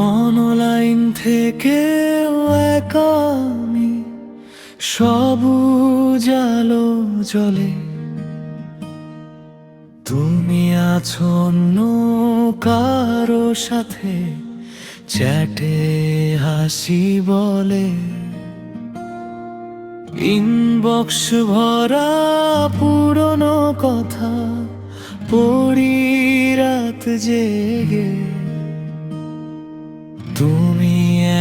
Online থেকে একা আমি সবুজ আলো জলে, তুমি আছো অন্য কারো সাথে চ্যাটে হাসি বলে। ইনবক্স ভরা পুরনো কথা পড়ি রাত জেগে, তুমি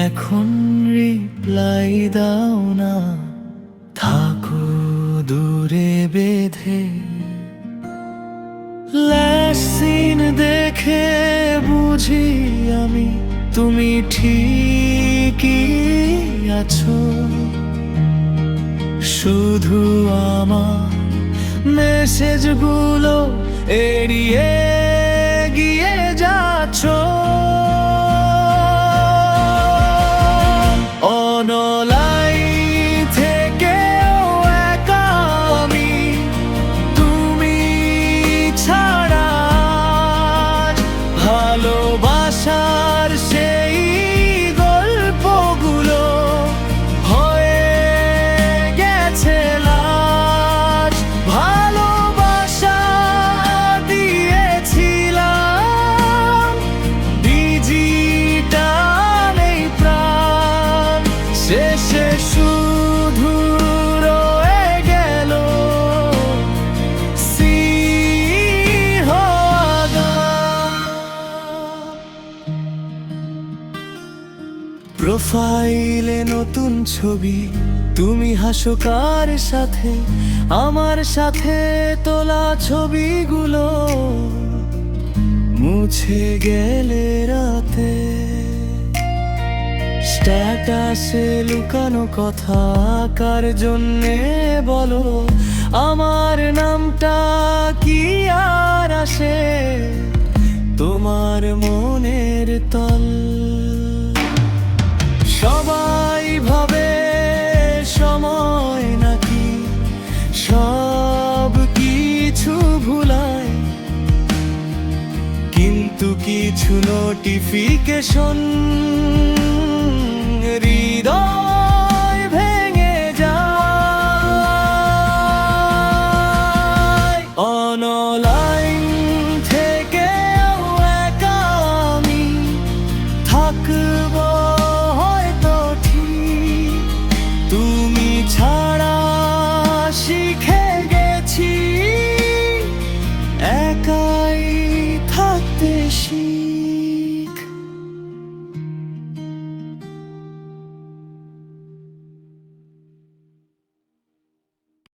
এখন রিপ্লাই দাও না, থাকো দূরে বেঁধে। লাস্ট সিন দেখে বুঝি আমি তুমি ঠিকই আছো, শুধু আমার মেসেজগুলো এড়িয়ে গিয়ে যাচ্ছ। অনলাইন থেকেও একা আমি, তুমি ছাড়া ভালোবাসার সেই গল্পগুলো হয়ে গেছে লাশ। ভালোবাসা দিয়েছিলাম ডিজিটাল এই প্রাণ, শেষে শুধু রয়ে গেল প্রোফাইলে নতুন ছবি, তুমি হাসো কার সাথে, আমার সাথে তোলা ছবিগুলো মুছে গেলে রাতে। স্ট্যাটাসে লুকানো কথা কার জন্যে বলো, আমার নামটা কি আর আসে তোমার মনের তল। সবাই ভাবে সময় নাকি সব কিছু ভুলায়, কিন্তু কিছু নোটিফিকেশন হৃদয়